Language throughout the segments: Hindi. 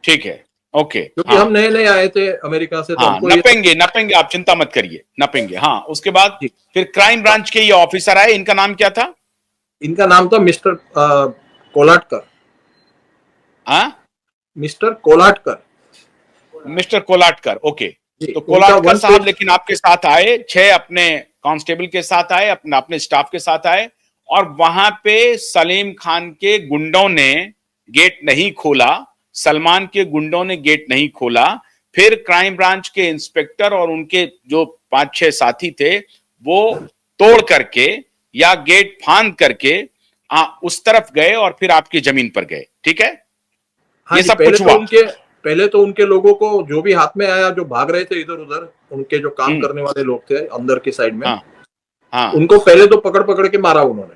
ठीक है, ओके। क्योंकि हम नए नए आए थे अमेरिका से, तो हमको नपेंगे, आप चिंता मत करिए, नपेंगे। हाँ, उसके बाद फिर क्राइम ब्रांच के ये ऑफिसर आए, इनका नाम क्या था? इनका नाम था mister Kolatkar. Mister Kolatkar. Mister Kolatkar, okay. तो उनका कोलाटकर साहब लेकिन आपके साथ आए, 6 अपने कांस्टेबल के साथ आए, अपने स्टाफ के साथ आए, और वहां पे सलीम खान के गुंडों ने गेट नहीं खोला, सलमान के गुंडों ने गेट नहीं खोला। फिर क्राइम ब्रांच के इंस्पेक्टर और उनके जो 5-6 साथी थे वो तोड़ करके या गेट फांद करके उस तरफ गए और फिर आपकी जमीन पर गए, ठीक है? हाँ, ये सब कुछ हुआ। पहले तो उनके लोगों को जो भी हाथ में आया, जो भाग रहे थे इधर उधर, उनके जो काम करने वाले लोग थे अंदर की साइड में, उनको पहले तो पकड़ पकड़ के मारा उन्होंने।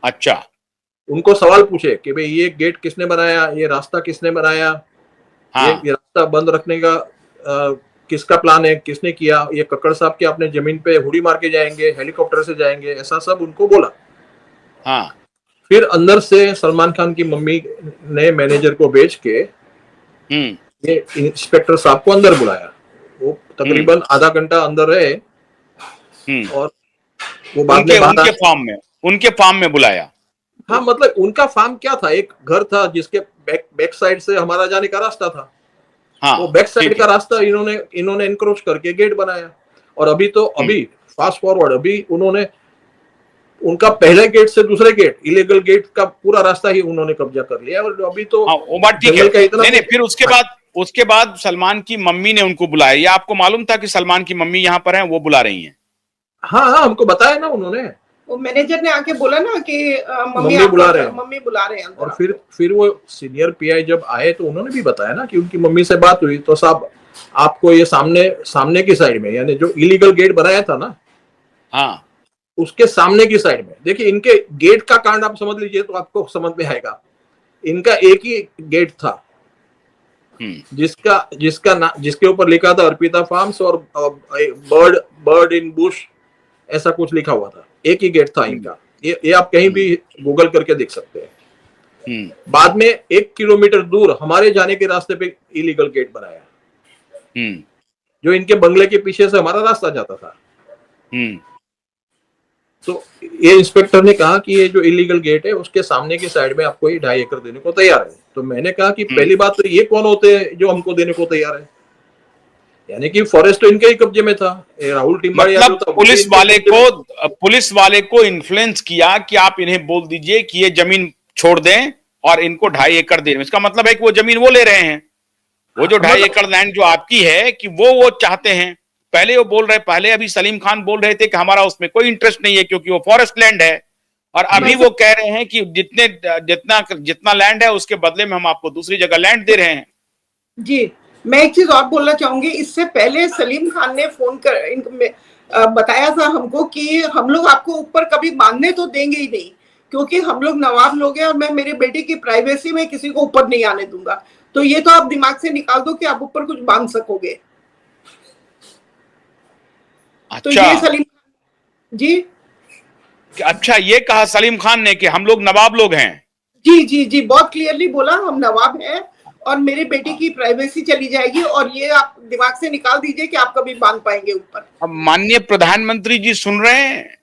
अच्छा। उनको सवाल पूछे कि भाई ये गेट किसने बनाया, ये रास्ता किसने बनाया, ये रास्ता बंद रखने का किसका प्लान है, किसने किया, ये कक्कड़ साहब के अपने जमीन पे हुडी मार के जाएंगे, हेलीकॉप्टर से जाएंगे, ऐसा सब उनको बोला। फिर अंदर से सलमान खान की मम्मी ने मैनेजर को भेज के ये इंस्पेक्टर साहब को अंदर बुलाया। वो तकरीबन आधा घंटा अंदर रहे और वो बाद में उनके फार्म में बुलाया। हाँ, मतलब उनका फार्म क्या था, एक घर था जिसके बैक साइड से हमारा जाने का रास्ता था। वो बैक साइड का रास्ता इन्होंने एनक्रोच करके गेट बनाया। और अभी फास्ट फॉरवर्ड, अभी उन्होंने उनका पहले गेट से दूसरे गेट, इलीगल गेट का पूरा रास्ता ही उन्होंने कब्जा कर लिया। और अभी तो वो बात ठीक है। नहीं, फिर उसके बाद सलमान की मम्मी ने उनको बुलाया। या आपको मालूम था कि सलमान की मम्मी यहाँ पर हैं, वो बुला रही हैं? हाँ, हमको बताया ना उन्होंने। वो मैनेजर ने आके बोला ना कि मम्मी बुला रहे हैं। और फिर वो सीनियर पीआई जब आए तो उन्होंने भी बताया ना कि उनकी मम्मी से बात हुई, तो साहब आपको ये सामने की साइड में, यानी जो इलीगल गेट बनाया था ना, उसके सामने की साइड में देखिए, इनके गेट का कांड आप समझ लीजिए तो आपको समझ में आएगा। इनका एक ही गेट था जिसके ऊपर लिखा था अर्पिता फार्म्स और बर्ड इन बुश, ऐसा कुछ लिखा हुआ था। एक ही गेट था इनका। ये आप कहीं भी गूगल करके देख सकते हैं। बाद में 1 किलोमीटर दूर हमारे जाने के रास्ते पे इलीगल गेट बनाया, जो इनके बंगले के पीछे से हमारा रास्ता जाता था। तो ये इंस्पेक्टर ने कहा कि ये जो इलीगल गेट है उसके सामने की साइड में आपको ये 2.5 एकड़ देने को तैयार है। तो मैंने कहा कि पहली बात तो ये कौन होते हैं जो हमको देने को तैयार है, यानी कि फॉरेस्ट तो इनके ही कब्जे में था। राहुल टिम्बाड़िया मतलब पुलिस वाले को इन्फ्लुएंस किया कि आप इन्हें बोल दीजिए कि ये जमीन छोड़ दें और इनको 2.5 एकड़ दें। इसका मतलब है कि वो जमीन वो ले रहे हैं, वो जो 2.5 एकड़ लैंड जो आपकी है कि वो चाहते हैं। पहले वो बोल रहे, पहले अभी सलीम खान बोल रहे थे कि हमारा उसमें कोई इंटरेस्ट नहीं है क्योंकि वो फॉरेस्ट लैंड है, और अभी वो कह रहे हैं कि जितना लैंड है उसके बदले में हम आपको दूसरी जगह लैंड दे रहे हैं। जी, मैं एक चीज और बोलना चाहूंगी। इससे पहले सलीम खान ने फोन कर बताया था हमको कि हम लोग आपको ऊपर कभी बांधने तो देंगे ही नहीं, क्योंकि हम लोग नवाब लोग हैं और मैं मेरे बेटे की प्राइवेसी में किसी को ऊपर नहीं आने दूंगा। तो ये तो आप दिमाग से निकाल दो कि आप ऊपर कुछ बांध सकोगे। अच्छा। तो ये सलीम जी, अच्छा, ये कहा सलीम खान ने कि हम लोग नवाब लोग हैं। जी, बहुत क्लियरली बोला, हम नवाब हैं और मेरे बेटे की प्राइवेसी चली जाएगी, और ये आप दिमाग से निकाल दीजिए कि आप कभी बांध पाएंगे ऊपर। अब माननीय प्रधानमंत्री जी सुन रहे हैं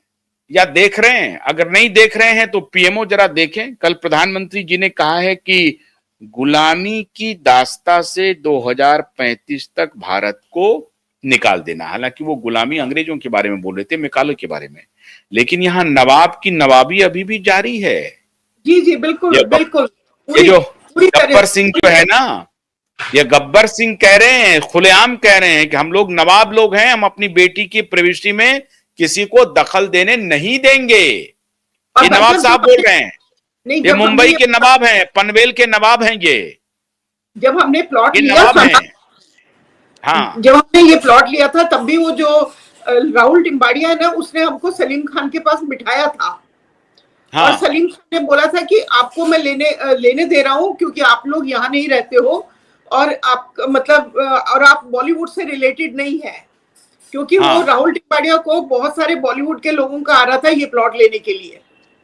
या देख रहे हैं? अगर नहीं देख रहे हैं तो पीएमओ जरा देखें। कल प्रधानमंत्री जी ने कहा है कि गुलामी की दास्ता से 2035 तक भारत को निकाल देना। हालांकि वो गुलामी अंग्रेजों के बारे में बोल रहे थे, मेकाले के बारे में, लेकिन यहाँ नवाब की नवाबी अभी भी जारी है। जी, बिल्कुल। ये जो गब्बर सिंह जो है ना, ये गब्बर सिंह कह रहे हैं, खुलेआम कह रहे हैं कि हम लोग नवाब लोग हैं, हम अपनी बेटी की प्राइवेसी में किसी को दखल देने नहीं देंगे। ये नवाब साहब बोल रहे हैं। ये मुंबई के नवाब हैं, पनवेल के नवाब हैं। ये जब हमने प्लॉट लिया था, जब हमने ये प्लॉट लिया था, तब भी वो जो राहुल टिम्बाड़िया है ना, उसने हमको सलीम खान के पास बिठाया था। और सलीम खान ने बोला था कि आपको मैं लेने दे रहा हूँ क्योंकि आप लोग यहाँ नहीं रहते हो, और आप मतलब और आप बॉलीवुड से रिलेटेड नहीं है, क्योंकि वो राहुल टिम्बाड़िया को बहुत सारे बॉलीवुड के लोगों का आ रहा था ये प्लॉट लेने के लिए,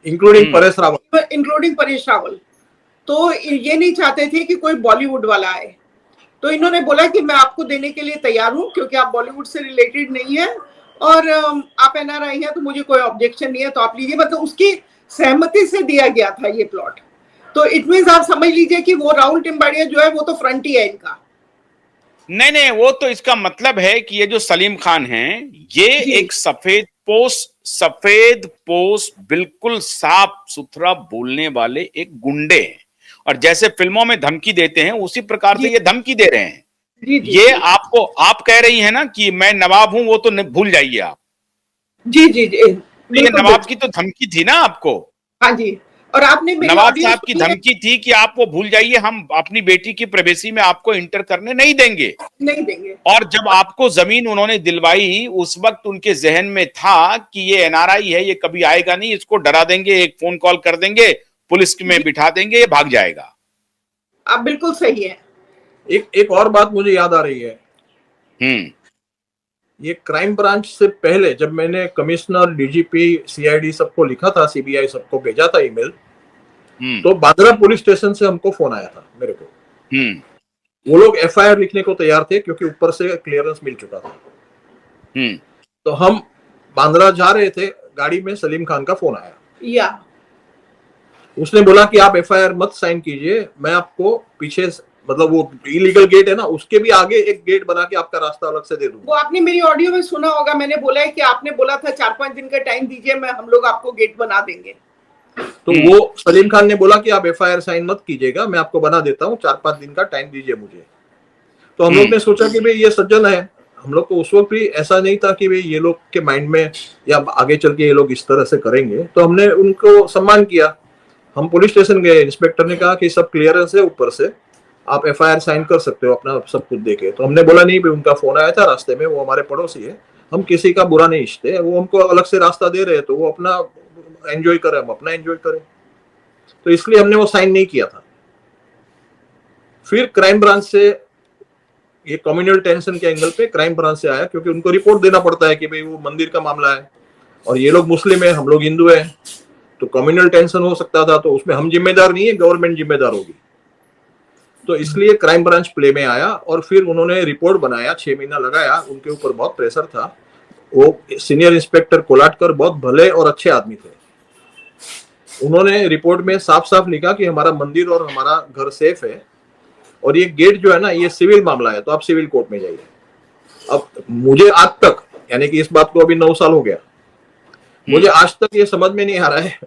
इंक्लूडिंग परेश रावल। तो ये नहीं चाहते थे कि कोई बॉलीवुड वाला आए, तो इन्होंने बोला कि मैं आपको देने के लिए तैयार हूं, क्योंकि आप बॉलीवुड से रिलेटेड नहीं है और आप एनआरआई हैं, तो मुझे कोई ऑब्जेक्शन नहीं है, तो आप लीजिए। मतलब उसकी सहमति से दिया गया था ये प्लॉट। तो इट मींस आप समझ लीजिए कि वो राहुल टिम्बाड़िया जो है वो तो फ्रंट ही है इनका। नहीं नहीं, वो तो इसका मतलब है कि ये जो सलीम खान हैं, ये एक सफेद पोश बिल्कुल साफ सुथरा बोलने वाले एक गुंडे हैं, और जैसे फिल्मों में धमकी देते हैं उसी प्रकार से ये धमकी दे रहे हैं। ये आपको, आप कह रही हैं ना कि मैं नवाब हूं, वो तो भूल जाइए आप। जी जी जी, ये नवाब की तो धमकी थी ना आपको। हाँ जी, और आपने नवाब साहब की धमकी थी कि आप वो भूल जाइए, हम अपनी बेटी की प्राइवेसी में आपको इंटर करने नहीं देंगे। और जब आपको जमीन उन्होंने दिलवाई, उस वक्त उनके जहन में था कि ये एनआरआई है, ये कभी आएगा नहीं, इसको डरा देंगे, एक फोन कॉल कर देंगे, पुलिस में बिठा देंगे, ये भाग जाएगा। आप बिल्कुल सही है। एक और बात मुझे याद आ रही है। ये क्राइम ब्रांच से पहले जब मैंने कमिश्नर, डीजीपी, सीआईडी सबको लिखा था, सीबीआई सबको भेजा था ईमेल, तो बांद्रा पुलिस स्टेशन से हमको फोन आया था मेरे को। वो लोग एफआईआर लिखने को तैयार थे क्योंकि ऊपर से क्लियरेंस मिल चुका था। तो हम बांद्रा जा रहे थे, गाड़ी में सलीम खान का फोन आया। उसने बोला कि आप एफआईआर मत साइन कीजिए, मैं आपको पीछे, मतलब वो इलीगल गेट है ना, उसके भी आगे एक गेट बना के आपका रास्ता अलग से दे दूंगा। वो आपने मेरी ऑडियो में सुना होगा, मैंने बोला है कि आपने बोला था 4-5 दिन का टाइम दीजिए, मैं हम लोग आपको गेट बना देंगे। तो वो सलीम खान ने बोला कि आप एफआईआर साइन मत कीजिएगा, मैं आपको बना देता हूँ, 4-5 दिन का टाइम दीजिए मुझे। तो हम लोग ने सोचा कि भाई ये सज्जन है, हम लोग को उस वक्त भी ऐसा नहीं था कि भाई ये लोग के माइंड में या आगे चल के ये लोग इस तरह से करेंगे। तो हमने उनको सम्मान किया। हम पुलिस स्टेशन गए, इंस्पेक्टर ने कहा कि सब क्लियरेंस है ऊपर से, आप एफआईआर साइन कर सकते हो अपना सब कुछ देके। तो हमने बोला नहीं भाई, उनका फोन आया था रास्ते में, वो हमारे पड़ोसी है, हम किसी का बुरा नहीं इच्छते, वो हमको अलग से रास्ता दे रहे हैं, तो वो अपना एंजॉय करें, हम अपना एंजॉय करें। तो इसलिए हमने वो साइन नहीं किया था। फिर क्राइम ब्रांच से, ये कम्युनल टेंशन के एंगल पे क्राइम ब्रांच से आया, क्योंकि उनको रिपोर्ट देना पड़ता है कि भाई वो मंदिर का मामला है और ये लोग मुस्लिम है, हम लोग हिंदू है, तो कम्युनल टेंशन हो सकता था, तो उसमें हम जिम्मेदार नहीं है, गवर्नमेंट जिम्मेदार होगी। तो इसलिए क्राइम ब्रांच प्ले में आया और फिर उन्होंने रिपोर्ट बनाया, 6 महीना लगाया, उनके ऊपर बहुत प्रेशर था। वो सीनियर इंस्पेक्टर कोलाटकर बहुत भले और अच्छे आदमी थे। उन्होंने रिपोर्ट में साफ साफ लिखा कि हमारा मंदिर और हमारा घर सेफ है, और ये गेट जो है ना, ये सिविल मामला है, तो आप सिविल कोर्ट में जाइए। अब मुझे आज तक, यानी कि इस बात को अभी 9 साल हो गया, मुझे आज तक ये समझ में नहीं आ रहा है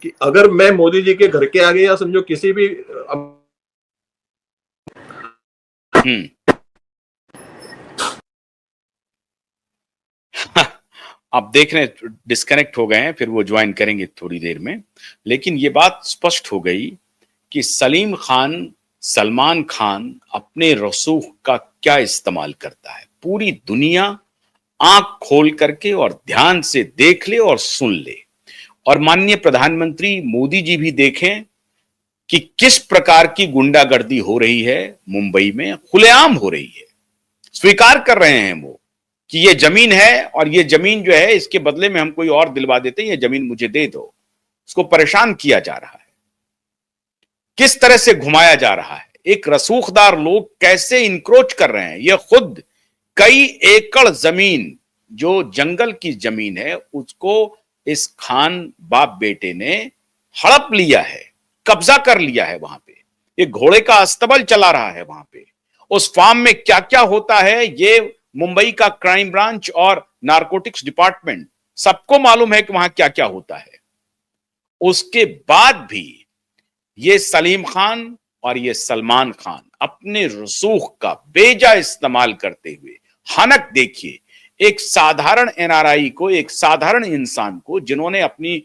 कि अगर मैं मोदी जी के घर के आगे या समझो किसी भी आप देख रहे हैं डिस्कनेक्ट हो गए हैं, फिर वो ज्वाइन करेंगे थोड़ी देर में। लेकिन ये बात स्पष्ट हो गई कि सलीम खान, सलमान खान अपने रसूख का क्या इस्तेमाल करता है। पूरी दुनिया आंख खोल करके और ध्यान से देख ले और सुन ले, और माननीय प्रधानमंत्री मोदी जी भी देखें कि किस प्रकार की गुंडागर्दी हो रही है मुंबई में, खुलेआम हो रही है। स्वीकार कर रहे हैं वो कि ये जमीन है, और ये जमीन जो है इसके बदले में हम कोई और दिलवा देते हैं, ये जमीन मुझे दे दो। उसको परेशान किया जा रहा है, किस तरह से घुमाया जा रहा है, एक रसूखदार लोग कैसे इंक्रोच कर रहे हैं। ये खुद कई एकड़ जमीन जो जंगल की जमीन है, उसको इस खान बाप बेटे ने हड़प लिया है, कब्जा कर लिया है। वहां पे एक घोड़े का अस्तबल चला रहा है वहां पे। उस फार्म में क्या क्या होता है, ये मुंबई का क्राइम ब्रांच और नारकोटिक्स डिपार्टमेंट सबको मालूम है कि वहां क्या क्या होता है। उसके बाद भी ये सलीम खान और ये सलमान खान अपने रसूख का बेजा इस्तेमाल करते हुए, हनक देखिए, एक साधारण एनआरआई को, एक साधारण इंसान को, जिन्होंने अपनी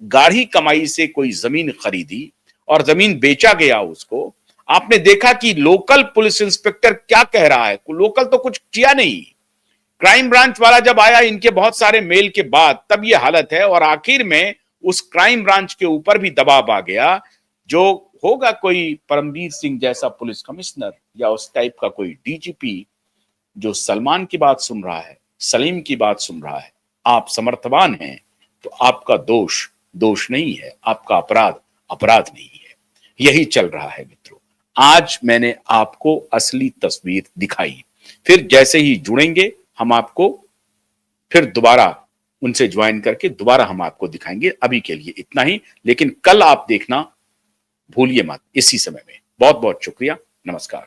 गाढ़ी कमाई से कोई जमीन खरीदी और जमीन बेचा गया उसको, आपने देखा कि लोकल पुलिस इंस्पेक्टर क्या कह रहा है। लोकल तो कुछ किया नहीं, क्राइम ब्रांच वाला जब आया इनके बहुत सारे मेल के बाद, तब ये हालत है। और आखिर में उस क्राइम ब्रांच के ऊपर भी दबाव आ गया, जो होगा कोई परमवीर सिंह जैसा पुलिस कमिश्नर या उस टाइप का कोई डीजीपी, जो सलमान की बात सुन रहा है, सलीम की बात सुन रहा है। आप समर्थवान हैं तो आपका दोष दोष नहीं है, आपका अपराध अपराध नहीं है। यही चल रहा है मित्रों। आज मैंने आपको असली तस्वीर दिखाई, फिर जैसे ही जुड़ेंगे हम आपको फिर दोबारा उनसे ज्वाइन करके दोबारा हम आपको दिखाएंगे। अभी के लिए इतना ही, लेकिन कल आप देखना भूलिए मत इसी समय में। बहुत बहुत शुक्रिया, नमस्कार।